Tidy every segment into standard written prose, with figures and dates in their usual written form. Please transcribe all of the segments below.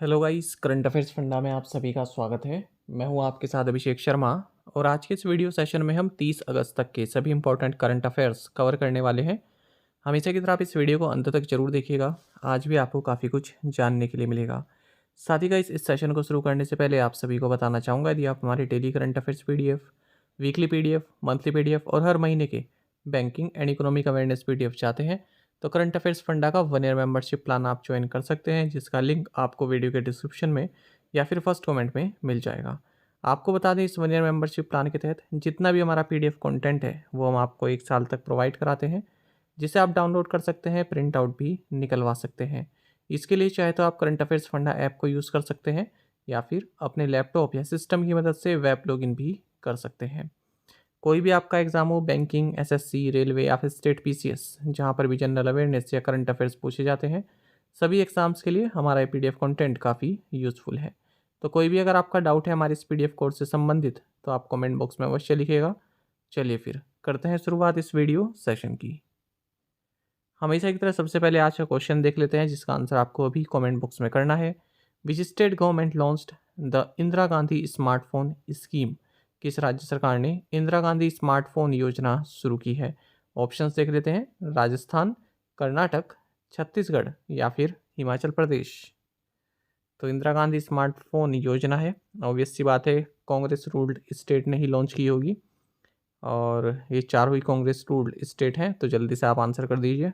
Hello guys, current affairs funda में आप सभी का स्वागत है। मैं हूं आपके साथ अभिषेक शर्मा और आज के इस वीडियो सेशन में हम 30 अगस्त तक के सभी इंपॉर्टेंट करंट अफेयर्स कवर करने वाले हैं। हमेशा की तरह आप इस वीडियो को अंत तक जरूर देखिएगा। आज भी आपको काफ़ी कुछ जानने के लिए मिलेगा। साथ ही गाइस, इस सेशन को शुरू करने से पहले आप सभी को बताना चाहूँगा, यदि आप हमारे daily current affairs PDF, weekly PDF, monthly PDF और हर महीने के banking and economic awareness PDF चाहते हैं तो करंट अफेयर्स फंडा का 1 ईयर मेंबरशिप प्लान आप ज्वाइन कर सकते हैं, जिसका लिंक आपको वीडियो के डिस्क्रिप्शन में या फिर फर्स्ट कमेंट में मिल जाएगा। आपको बता दें, इस 1 ईयर मेंबरशिप प्लान के तहत जितना भी हमारा पीडीएफ कंटेंट है वो हम आपको 1 साल तक प्रोवाइड कराते हैं, जिसे आप डाउनलोड कर सकते हैं, प्रिंट आउट भी निकलवा सकते हैं। इसके लिए चाहे तो आप करंट अफेयर्स फंडा ऐप को यूज़ कर सकते हैं या फिर अपने लैपटॉप या सिस्टम की मदद से वेब लॉगिन भी कर सकते हैं। कोई भी आपका एग्जाम हो, बैंकिंग, एसएससी, रेलवे या फिर स्टेट पीसीएस, जहाँ पर भी जनरल अवेयरनेस या करंट अफेयर्स पूछे जाते हैं, सभी एग्जाम्स के लिए हमारा ये पीडीएफ कंटेंट काफ़ी यूज़फुल है। तो कोई भी अगर आपका डाउट है हमारे इस पीडीएफ कोर्स से संबंधित तो आप कमेंट बॉक्स में अवश्य लिखिएगा। चलिए फिर करते हैं शुरुआत इस वीडियो सेशन की। हमेशा की तरह सबसे पहले आज का क्वेश्चन देख लेते हैं, जिसका आंसर आपको अभी कमेंट बॉक्स में करना है। Which state government launched the Indira Gandhi smartphone scheme? किस राज्य सरकार ने इंदिरा गांधी स्मार्टफोन योजना शुरू की है? ऑप्शंस देख लेते हैं। राजस्थान, कर्नाटक, छत्तीसगढ़ या फिर हिमाचल प्रदेश। तो इंदिरा गांधी स्मार्टफोन योजना है, ऑब्वियस सी बात है, कांग्रेस रूल्ड स्टेट ने ही लॉन्च की होगी और ये चारों ही कांग्रेस रूल्ड स्टेट हैं। तो जल्दी से आप आंसर कर दीजिए।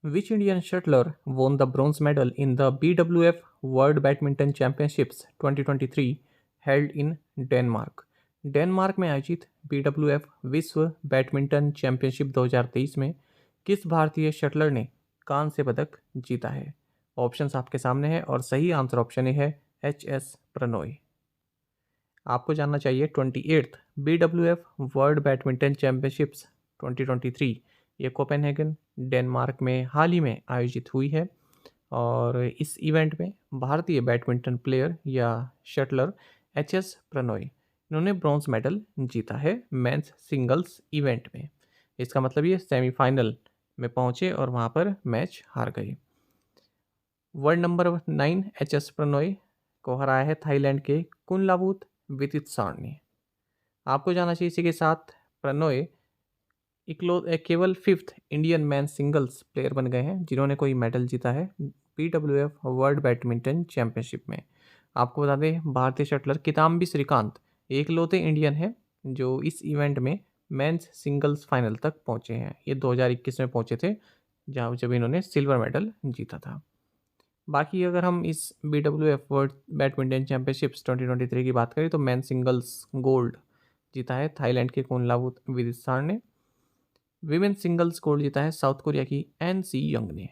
Which Indian shuttler won the bronze medal in the BWF World Badminton Championships 2023 held in Denmark? Denmark में आयोजित BWF विश्व बैडमिंटन चैंपियनशिप 2023 में किस भारतीय शटलर ने कांस्य पदक जीता है? ऑप्शंस आपके सामने हैं और सही आंसर ऑप्शन ए है एच प्रणोय। आपको जानना चाहिए 28th BWF world badminton championships 2023 ये कोपेनहेगन डेनमार्क में हाल ही में आयोजित हुई है और इस इवेंट में भारतीय बैडमिंटन प्लेयर या शटलर प्रणोय, इन्होंने ब्रॉन्ज मेडल जीता है मेंस सिंगल्स इवेंट में। इसका मतलब ये सेमीफाइनल में पहुंचे और वहां पर मैच हार गए। वर्ल्ड नंबर 9 प्रणोय को हराया है थाईलैंड के कुनलावुत वितितसार्न ने। आपको जाना चाहिए इसी के साथ प्रणोय केवल 5th Indian man singles player बन गए हैं जिन्होंने कोई मेडल जीता है BWF वर्ल्ड बैडमिंटन चैंपियनशिप में। आपको बता दें, भारतीय शटलर किदाम्बी श्रीकांत एकलौते इंडियन हैं जो इस इवेंट में मेंस सिंगल्स फाइनल तक पहुंचे हैं। ये 2021 में पहुंचे थे, जहाँ जब इन्होंने सिल्वर मेडल जीता था। बाकी अगर हम इस BWF वर्ल्ड बैडमिंटन चैंपियनशिप्स 2023 की बात करें तो मैन सिंगल्स गोल्ड जीता है थाईलैंड के कोनलावुत विदिशार ने। विमेन सिंगल्स गोल्ड जीता है साउथ कोरिया की एनसी यंग ने।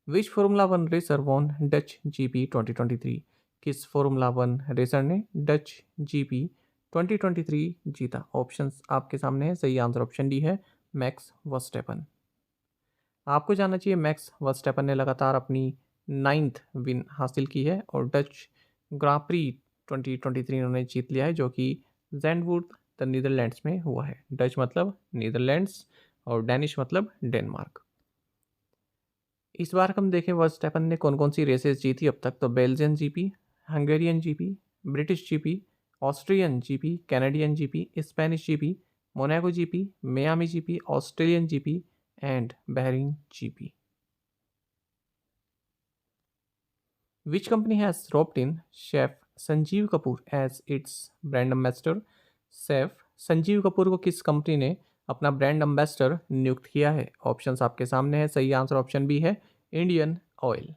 Which Formula One racer won Dutch GP 2023? किस फॉर्मूला वन रेसर ने डच जीपी 2023 जीता? ऑप्शंस आपके सामने है, सही आंसर ऑप्शन डी है मैक्स वर्स्टेपन। आपको जानना चाहिए मैक्स वर्स्टेपन ने लगातार अपनी 9th विन हासिल की है और डच ग्राप्री 2023 इन्होंने जीत लिया है, जो कि जैंडवुड द नीदरलैंड्स में हुआ है। डच मतलब नीदरलैंड्स और डैनिश मतलब डेनमार्क। इस बार हम देखें वर्स्टेपन ने कौन कौन सी रेसेस जीती अब तक, तो Belgian GP, Hungarian GP, British GP, Austrian GP, Canadian GP, Spanish GP, Monaco GP, Miami GP, Australian GP and Bahrain GP. Which company has roped in chef Sanjeev Kapoor as its brand ambassador? Chef Sanjeev Kapoor को किस company ने अपना brand ambassador नियुक्त किया है? Options आपके सामने है, सही आंसर ऑप्शन बी है इंडियन ऑयल।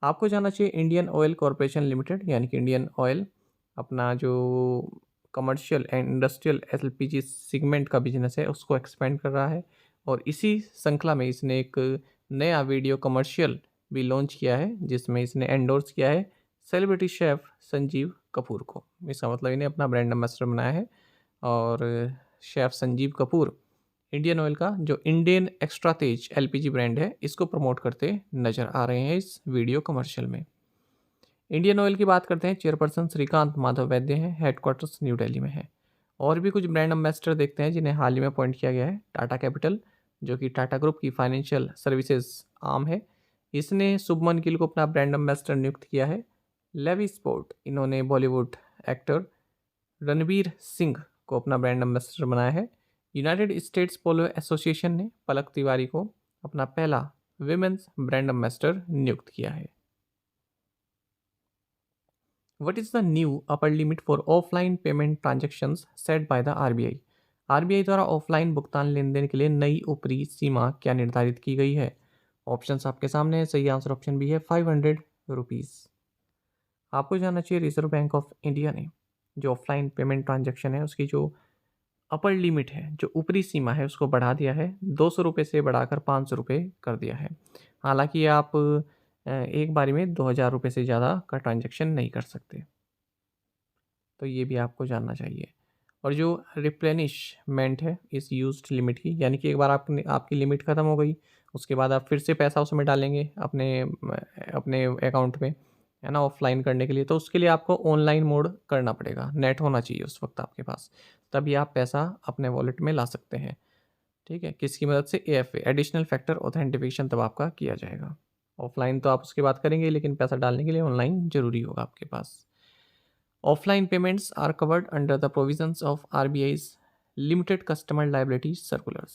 आपको जानना चाहिए इंडियन ऑयल कॉरपोरेशन लिमिटेड यानी कि इंडियन ऑयल अपना जो commercial and industrial LPG segment का बिजनेस है उसको एक्सपेंड कर रहा है और इसी श्रृंखला में इसने एक नया वीडियो कमर्शियल भी लॉन्च किया है, जिसमें इसने एंडोर्स किया है सेलिब्रिटी शेफ संजीव कपूर को। इसका मतलब इन्हें अपना ब्रांड एम्बेसडर बनाया है। और chef Sanjeev Kapoor Indian oil का जो इंडियन एक्स्ट्रा तेज एलपीजी ब्रांड है, इसको प्रमोट करते नजर आ रहे हैं इस वीडियो कमर्शियल में। इंडियन ऑयल की बात करते हैं, चेयरपर्सन श्रीकांत माधव वैद्य हैं, हेडक्वार्टर्स न्यू दिल्ली में है। और भी कुछ ब्रांड एम्बेसडर देखते हैं जिन्हें हाल ही में अपॉइंट किया गया है। टाटा कैपिटल, जो कि टाटा ग्रुप की फाइनेंशियल सर्विसेज आर्म है, इसने शुभमन गिल को अपना ब्रांड एम्बेसडर नियुक्त किया है। लेवी स्पोर्ट, इन्होंने बॉलीवुड एक्टर रणवीर सिंह को अपना ब्रांड एम्बेसडर बनाया है। यूनाइटेड स्टेट्स पोलो एसोसिएशन ने पलक तिवारी को अपना पहला विमेंस ब्रांड एम्बेसडर नियुक्त किया है। What is the new upper limit for offline payment transactions set by the RBI? RBI द्वारा ऑफलाइन भुगतान लेन देन के लिए नई ऊपरी सीमा क्या निर्धारित की गई है? ऑप्शंस आपके सामने है। सही आंसर ऑप्शन बी है 500 रुपीज़। आपको जानना चाहिए रिजर्व बैंक ऑफ इंडिया ने जो ऑफलाइन पेमेंट ट्रांजैक्शन है उसकी जो अपर लिमिट है, जो ऊपरी सीमा है, उसको बढ़ा दिया है। 200 रुपये से बढ़ाकर 500 रुपये कर दिया है। हालांकि आप एक बारी में 2000 रुपये से ज़्यादा का ट्रांजैक्शन नहीं कर सकते, तो ये भी आपको जानना चाहिए। और जो रिप्लेनिशमेंट है इस यूज्ड लिमिट की, यानी कि एक बार आपकी लिमिट ख़त्म हो गई, उसके बाद आप फिर से पैसा उसमें डालेंगे अपने अपने अकाउंट में, है ना, ऑफलाइन करने के लिए, तो उसके लिए आपको ऑनलाइन मोड करना पड़ेगा। नेट होना चाहिए उस वक्त आपके पास, तभी आप पैसा अपने वॉलेट में ला सकते हैं। ठीक है, किसकी मदद से? AFA, एडिशनल फैक्टर ऑथेंटिफिकेशन, तब आपका किया जाएगा। ऑफलाइन तो आप उसके बाद करेंगे, लेकिन पैसा डालने के लिए ऑनलाइन जरूरी होगा आपके पास। Offline payments are covered under the provisions of RBI's limited customer liability circulars.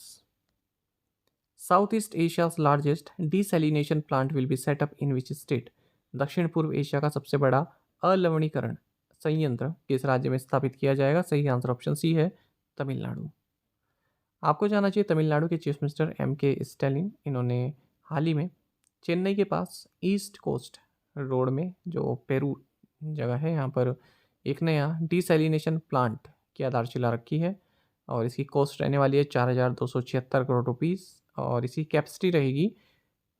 South East Asia's largest desalination plant will be set up in which state? दक्षिण पूर्व एशिया का सबसे बड़ा अलवणीकरण संयंत्र किस राज्य में स्थापित किया जाएगा? सही आंसर ऑप्शन सी है तमिलनाडु। आपको जानना चाहिए तमिलनाडु के चीफ मिनिस्टर MK स्टैलिन, इन्होंने हाल ही में चेन्नई के पास ईस्ट कोस्ट रोड में जो पेरू जगह है, यहाँ पर एक नया डिसैलिनेशन प्लांट की आधारशिला रखी है। और इसकी कॉस्ट रहने वाली है 4276 करोड़ रुपीज़, और इसकी कैपेसिटी रहेगी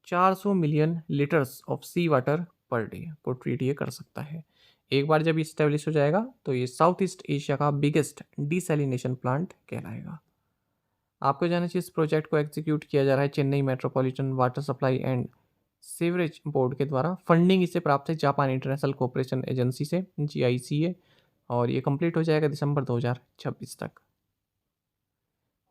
400 million litres of sea water per day को ट्रीट ये कर सकता है। एक बार जब इस्टेब्लिश हो जाएगा तो ये साउथ ईस्ट एशिया का बिगेस्ट डिसैलिनेशन प्लांट कहलाएगा। आपको जानना चाहिए इस प्रोजेक्ट को एग्जीक्यूट किया जा रहा है Chennai metropolitan water supply and sewerage board के द्वारा। फंडिंग इसे प्राप्त है जापान इंटरनेशनल कोऑपरेशन एजेंसी से, GICA, और ये कंप्लीट हो जाएगा दिसंबर 2026 तक।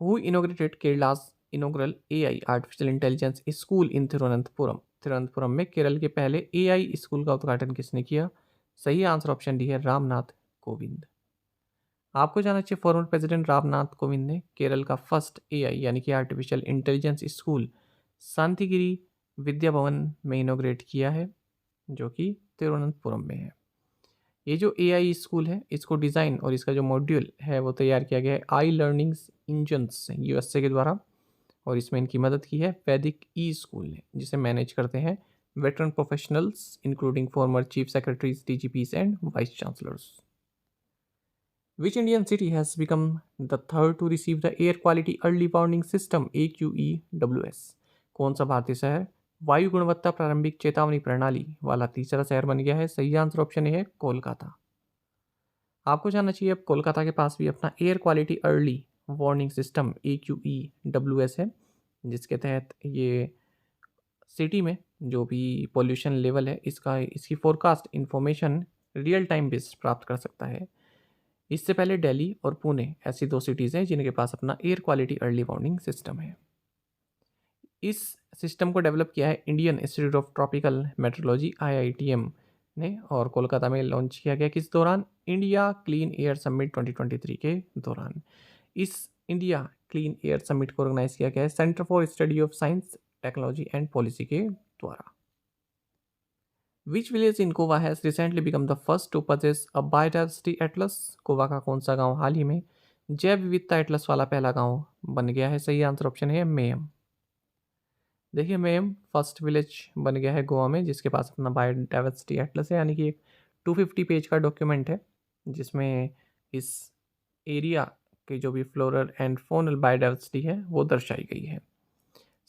Who inaugurated Kerala's inaugural AI artificial intelligence school in Thiruvananthapuram? Thiruvananthapuram में केरल के पहले AI स्कूल का उद्घाटन किसने किया? सही आंसर ऑप्शन डी है रामनाथ कोविंद। आपको जानना चाहिए फॉर्मर प्रेसिडेंट रामनाथ कोविंद ने केरल का फर्स्ट AI यानी कि artificial intelligence school Shantigiri Vidya Bhavan में इनोग्रेट किया है, जो कि तिरुवनंतपुरम में है। ये जो AI स्कूल है, इसको डिज़ाइन और इसका जो मॉड्यूल है वो तैयार किया गया है आई लर्निंग इंजन्स USA के द्वारा, और इसमें इनकी मदद की है वैदिक स्कूल ने, जिसे मैनेज करते हैं veteran professionals including former chief secretaries, DGPs and vice chancellors. Which Indian city has become the third to receive the Air Quality Early Warning System AQEWS? कौन सा भारतीय शहर वायु गुणवत्ता प्रारंभिक चेतावनी प्रणाली वाला तीसरा शहर बन गया है? सही आंसर ऑप्शन ए है कोलकाता। आपको जानना चाहिए अब कोलकाता के पास भी अपना air quality early warning system AQEWS है, जिसके तहत ये सिटी में जो भी पोल्यूशन लेवल है इसकी forecast information real time based प्राप्त कर सकता है। इससे पहले दिल्ली और पुणे ऐसी 2 सिटीज़ हैं जिनके पास अपना air quality early warning system है। इस सिस्टम को डेवलप किया है Indian institute of tropical metrology IITM ने, और कोलकाता में लॉन्च किया गया किस दौरान? इंडिया क्लीन एयर समिट 2023 के दौरान। इस इंडिया क्लीन एयर समिट को ऑर्गेनाइज किया गया है centre for study of science technology and policy के द्वारा। Which village in Goa has recently become the first to possess a biodiversity atlas? Goa का कौन सा गांव हाल ही में जैव विविधता एटलस वाला पहला गांव बन गया है? सही आंसर ऑप्शन है मेयम। देखिए मेयम फर्स्ट विलेज बन गया है गोवा में जिसके पास अपना बायोडाइवर्सिटी एटलस है, यानी कि एक 250 पेज का डॉक्यूमेंट है जिसमें इस एरिया की जो भी फ्लोरल एंड फौनल बायोडाइवर्सिटी है वो दर्शाई गई है।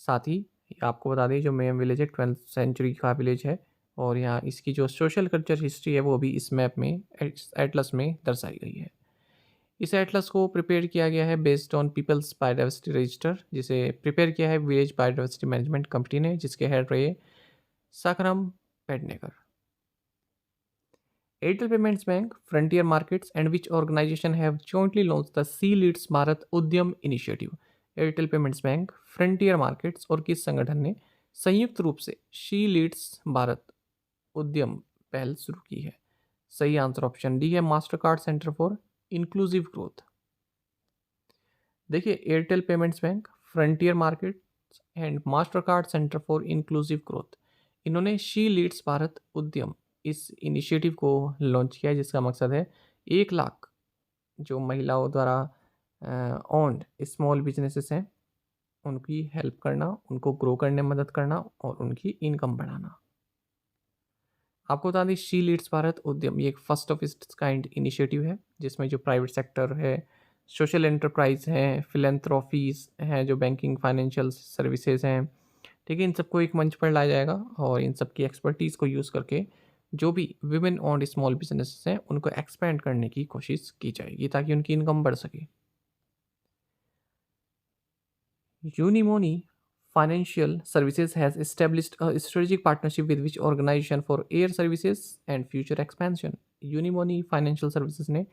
साथ ही आपको बता दें जो मेम विलेज है 12th सेंचुरी का विलेज है, और यहाँ इसकी जो सोशल कल्चर हिस्ट्री है वो भी इस मैप में एटलस में दर्शाई गई है। इस एटलस को प्रिपेयर किया गया है based on people's biodiversity register, जिसे प्रिपेयर किया है विलेज बायोडाइवर्सिटी मैनेजमेंट कंपनी ने, जिसके हेड रहे Sakaram Pednekar. Airtel payments bank, frontier markets and which organization have jointly launched the She Leads Bharat Udyam initiative. Airtel payments bank, frontier markets और किस संगठन ने संयुक्त रूप से शी लीड्स भारत उद्यम पहल शुरू की है? सही आंसर ऑप्शन डी है Mastercard centre for inclusive growth. देखिए Airtel payments bank, frontier market and Mastercard centre for inclusive growth, इन्होंने शी लीड्स भारत उद्यम इस इनिशिएटिव को लॉन्च किया है, जिसका मकसद है 1 लाख जो महिलाओं द्वारा ओन्ड स्मॉल बिजनेसेस हैं उनकी हेल्प करना, उनको ग्रो करने में मदद करना और उनकी इनकम बढ़ाना। आपको बता दें शी लीड्स भारत उद्यम ये एक first of its kind initiative है, जिसमें जो प्राइवेट सेक्टर है, सोशल एंटरप्राइज हैं, फिलेंथ्रोफीज हैं, जो बैंकिंग फाइनेंशियल सर्विसेज हैं, ठीक है, इन सबको एक मंच पर लाया जाएगा और इन सब की एक्सपर्टीज़ को यूज़ करके जो भी विमेन ओन्ड स्मॉल बिजनेसेस हैं उनको एक्सपेंड करने की कोशिश की जाएगी ताकि उनकी इनकम बढ़ सके। यूनिमोनी Financial Services has established a strategic partnership with which organization for air services and future expansion? Unimoni financial services ने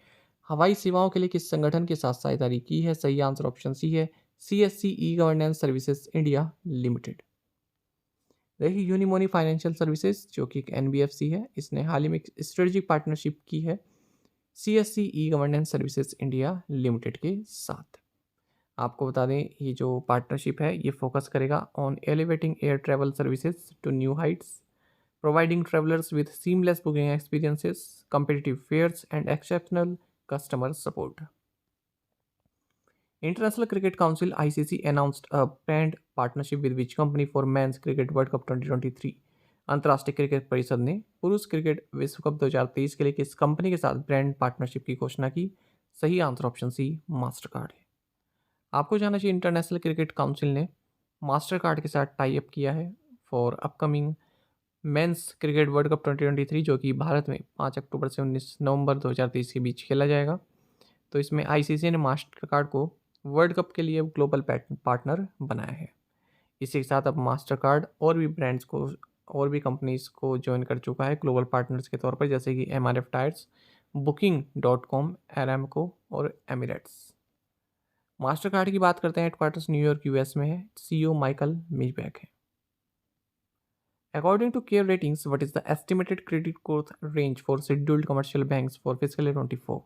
हवाई सेवाओं के लिए किस संगठन के साथ साझेदारी की है? सही आंसर ऑप्शन सी है CSC e governance services India limited. देखिए यूनिमोनी फाइनेंशियल सर्विसेज जो कि एक NBFC है, इसने हाल ही में एक स्ट्रेटेजिक पार्टनरशिप की है CSC e governance services India limited के साथ। आपको बता दें ये जो पार्टनरशिप है ये फोकस करेगा on elevating air travel services to new heights, providing travellers with seamless booking experiences, competitive fares and exceptional customer support. International Cricket Council ICC announced a planned partnership with which company for Men's Cricket World Cup 2023? अंतर्राष्ट्रीय cricket परिषद ने पुरुष cricket विश्व cup 2023 के लिए किस company के साथ ब्रांड पार्टनरशिप की घोषणा की? सही answer option C Mastercard है। आपको जानना चाहिए इंटरनेशनल क्रिकेट काउंसिल ने मास्टर कार्ड के साथ टाई अप किया है for upcoming men's cricket world cup 2023 जो कि भारत में 5 अक्टूबर से 19 नवंबर 2023 के बीच खेला जाएगा। तो इसमें आईसीसी ने मास्टर कार्ड को वर्ल्ड कप के लिए ग्लोबल पार्टनर बनाया है। इसी के साथ अब मास्टर कार्ड और भी ब्रांड्स को और भी कंपनीज को ज्वाइन कर चुका है ग्लोबल पार्टनर्स के तौर पर, जैसे कि MRF टायर्स, Booking.com, एरामको और एमिरेट्स। मास्टर कार्ड की बात करते हैं, हेडक्वार्टर्स न्यूयॉर्क US में है, CEO माइकल मिजबैक है। According to CARE Ratings what is the estimated credit growth range for scheduled commercial banks for physical year 24?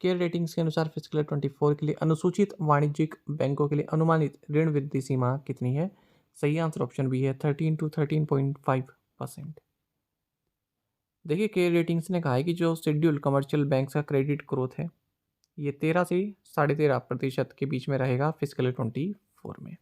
CARE Ratings के अनुसार फिजिकल ईयर 24 के लिए अनुसूचित वाणिज्यिक बैंकों के लिए अनुमानित ऋण वृद्धि सीमा कितनी है? सही आंसर ऑप्शन बी है 13 to 13.5%। देखिए केयर रेटिंग्स ने कहा है कि जो शेड्यूल्ड कमर्शियल बैंक्स का क्रेडिट ग्रोथ है ये 13 से 13.5% के बीच में रहेगा फिजिकल ईयर 24 में।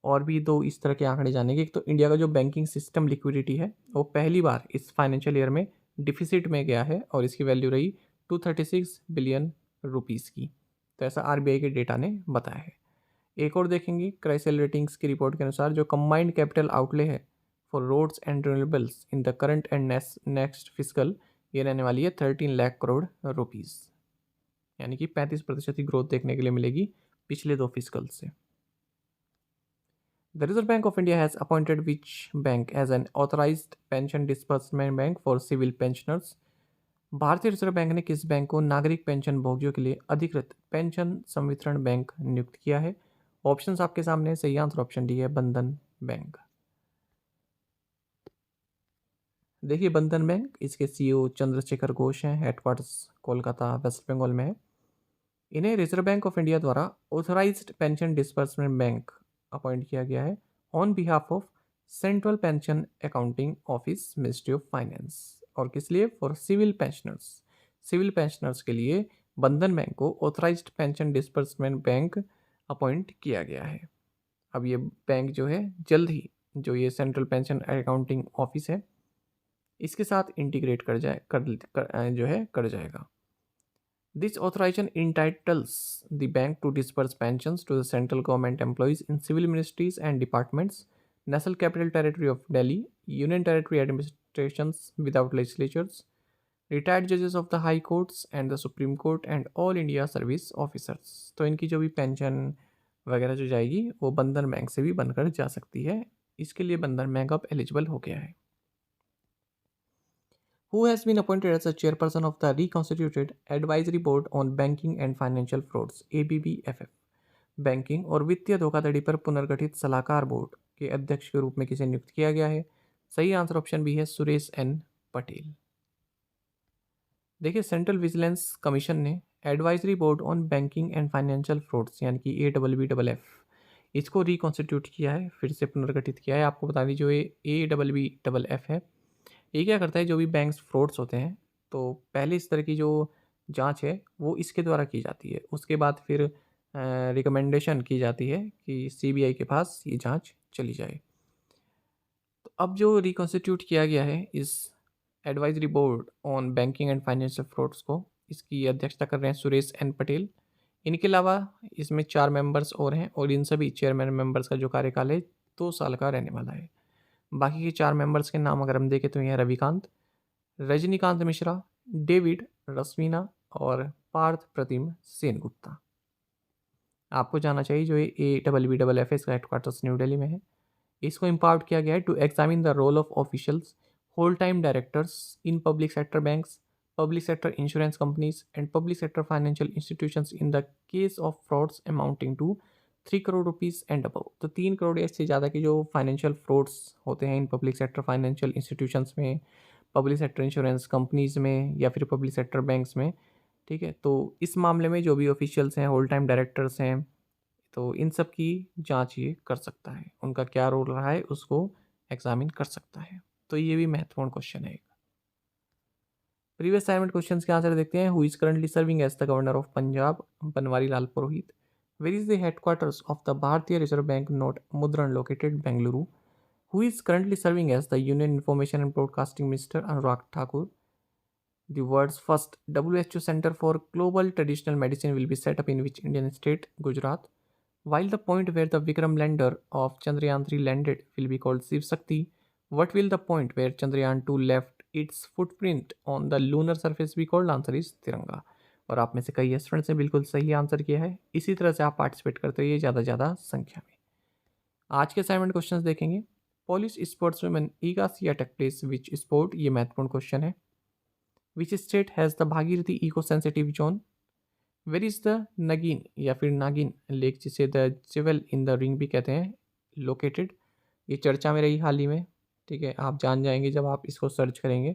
और भी दो इस तरह के आंकड़े जानेंगे। एक तो इंडिया का जो बैंकिंग सिस्टम लिक्विडिटी है वो पहली बार इस फाइनेंशियल ईयर में डिफिसिट में गया है और इसकी वैल्यू रही 236 बिलियन रुपीज़ की। तो ऐसा RBI के डेटा ने बताया है। एक और देखेंगे क्राइसिल रेटिंग्स की रिपोर्ट के अनुसार जो कंबाइंड कैपिटल आउटले है for roads and renewables in the current and next physical ये रहने वाली है 13 लाख करोड़ रुपीज़, यानी कि 35% की ग्रोथ देखने के लिए मिलेगी पिछले 2 फिजिकल से। The Reserve Bank of India has appointed which bank as an authorized pension disbursement bank for civil pensioners? भारतीय रिजर्व बैंक ने किस बैंक को नागरिक पेंशन भोगियों के लिए अधिकृत पेंशन संवितरण बैंक नियुक्त किया है? ऑप्शंस आपके सामने। सही आंसर ऑप्शन डी है बंधन बैंक। देखिए बंधन बैंक, इसके CEO चंद्रशेखर घोष हैं, हेडक्वार्टर्स कोलकाता वेस्ट बंगाल में है। इन्हें रिजर्व बैंक ऑफ इंडिया द्वारा authorised pension disbursement bank appoint किया गया है on behalf of Central Pension Accounting Office Ministry of Finance. और किस लिए? For civil pensioners. Civil pensioners के लिए बंधन बैंक को authorised pension disbursement bank appoint किया गया है। अब ये बैंक जो है जल्द ही जो ये सेंट्रल पेंशन अकाउंटिंग ऑफिस है इसके साथ इंटीग्रेट कर जाएगा। This authorization entitles the bank to disburse pensions to the central government employees in civil ministries and departments, National Capital Territory of Delhi, Union Territory administrations without legislatures, retired judges of the High Courts and the Supreme Court and all India service officers। तो इनकी जो भी pension वगैरह जो जाएगी वो बंधन bank से भी बनकर जा सकती है। इसके लिए बंधन बैंक अब एलिजिबल हो गया है। Who has been appointed as the chairperson of the reconstituted Advisory Board on Banking and Financial Frauds ABBFF? Banking और वित्तीय धोखाधड़ी पर पुनर्गठित सलाहकार बोर्ड के अध्यक्ष के रूप में किसे नियुक्त किया गया है? सही आंसर ऑप्शन बी है सुरेश एन पटेल। देखिए, सेंट्रल विजिलेंस कमीशन ने advisory board on banking and financial frauds यानी कि ABBFF इसको रिकॉन्स्टिट्यूट किया है, फिर से पुनर्गठित किया है। आपको बता दीजिए जो ये ABBFF है, ये क्या करता है, जो भी बैंक्स फ्रॉड्स होते हैं तो पहले इस तरह की जो जांच है वो इसके द्वारा की जाती है, उसके बाद फिर रिकमेंडेशन की जाती है कि CBI के पास ये जांच चली जाए। तो अब जो रिकॉन्स्टिट्यूट किया गया है इस advisory board on banking and financial frauds को, इसकी अध्यक्षता कर रहे हैं सुरेश एन पटेल। इनके अलावा इसमें 4 मेंबर्स और हैं और इन सभी चेयरमैन मेंबर्स का जो कार्यकाल है 2 साल का रहने वाला है। बाकी के 4 मेंबर्स के नाम अगर हम देखें तो ये रविकांत, रजनीकांत मिश्रा, डेविड, रश्मिना और पार्थ प्रतिम सेनगुप्ता। आपको जानना चाहिए जो ये ABBFF इसका हेडक्वार्टर्स न्यू दिल्ली में है। इसको इम्पावर्ड किया गया है to examine the role of officials, whole time directors in public sector banks, public sector insurance companies and public sector financial institutions in the case of frauds amounting to 3 crore rupees and above. तो 3 करोड़ या इससे ज़्यादा के जो financial frauds होते हैं इन public sector financial institutions में, public sector insurance companies में या फिर पब्लिक सेक्टर बैंक्स में, ठीक है। तो इस मामले में जो भी ऑफिशियल्स हैं, होल टाइम डायरेक्टर्स हैं, तो इन सब की जांच ये कर सकता है, उनका क्या रोल रहा है उसको एग्जामिन कर सकता है। तो ये भी महत्वपूर्ण क्वेश्चन है। प्रीवियस असाइनमेंट क्वेश्चन के आंसर देखते हैं। Who is currently serving as the governor of Punjab? Banwari Lal Purohit. Where is the headquarters of the Bharatiya Reserve Bank note Mudran located? Bengaluru. Who is currently serving as the union information and broadcasting minister? Anurag Thakur. The world's first WHO Center for Global Traditional Medicine will be set up in which Indian state? Gujarat. While the point where the Vikram lander of Chandrayaan-3 landed will be called Shiv Shakti, what will the point where Chandrayaan-2 left its footprint on the lunar surface be called? Answer is तिरंगा। और आप में से कई students ने बिल्कुल सही answer किया है। इसी तरह से आप पार्टिसिपेट करते रहिए ज़्यादा से ज़्यादा संख्या में। आज के असाइनमेंट क्वेश्चन देखेंगे। Polish sports women Iga Swiatek places which sport? ये महत्वपूर्ण क्वेश्चन है। Which state has the Bhagirathi eco sensitive zone? Where is the Nagin या फिर नागिन लेक जिसे द जेवल इन द रिंग भी कहते हैं लोकेटेड? ये चर्चा में रही हाल ही में, ठीक है, आप जान जाएंगे जब आप इसको सर्च करेंगे।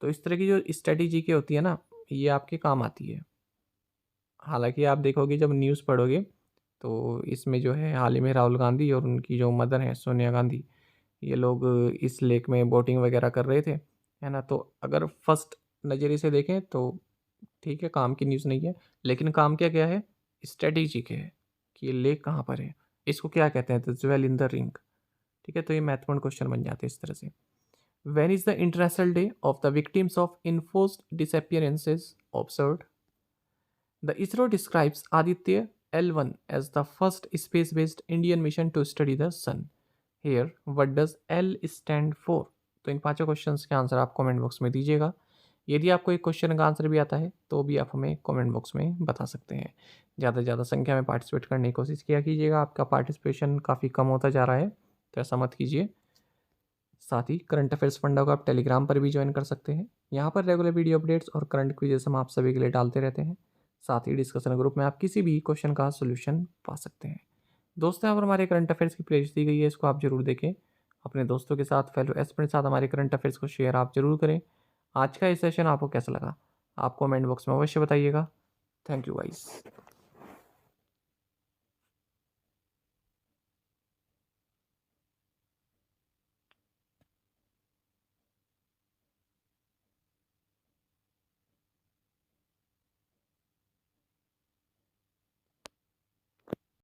तो इस तरह की जो स्ट्रेटेजी की होती है ना, ये आपके काम आती है। हालांकि आप देखोगे जब न्यूज़ पढ़ोगे तो इसमें जो है हाल ही में राहुल गांधी और उनकी जो मदर हैं सोनिया गांधी, ये लोग इस लेक में बोटिंग वगैरह कर रहे थे, है ना। तो अगर फर्स्ट नज़रिए से देखें तो ठीक है, काम की न्यूज़ नहीं है, लेकिन काम क्या क्या है, स्ट्रेटेजी के है कि ये लेक कहाँ पर है, इसको क्या कहते हैं, the jewel in the ring, ठीक है। तो ये महत्वपूर्ण क्वेश्चन बन जाते हैं इस तरह से। When is the international day of the victims of enforced disappearances observed? The ISRO describes Aditya L1 as the first space-based Indian mission to study the sun. Here, what does L stand for? तो इन 5 questions के answer आप comment box में दीजिएगा। यदि आपको एक question का answer भी आता है तो भी आप हमें कमेंट बॉक्स में बता सकते हैं। ज़्यादा से ज़्यादा संख्या में पार्टिसिपेट करने की कोशिश किया कीजिएगा। आपका पार्टिसिपेशन काफ़ी कम होता जा रहा है, तो ऐसा मत कीजिए। साथ ही करंट अफेयर्स फंडा को आप टेलीग्राम पर भी ज्वाइन कर सकते हैं। यहाँ पर रेगुलर वीडियो अपडेट्स और करंट क्विजेस हम आप सभी के लिए डालते रहते हैं। साथ ही डिस्कशन ग्रुप में आप किसी भी क्वेश्चन का सोल्यूशन पा सकते हैं। दोस्तों, यहाँ पर हमारे करंट अफेयर्स की प्लेलिस्ट दी गई है, इसको आप जरूर देखें। अपने दोस्तों के साथ, फेलो एस्पिरेंट के साथ हमारे करंट अफेयर्स को शेयर आप जरूर करें। आज का ये सेशन आपको कैसा लगा आप कमेंट बॉक्स में अवश्य बताइएगा। Thank you guys.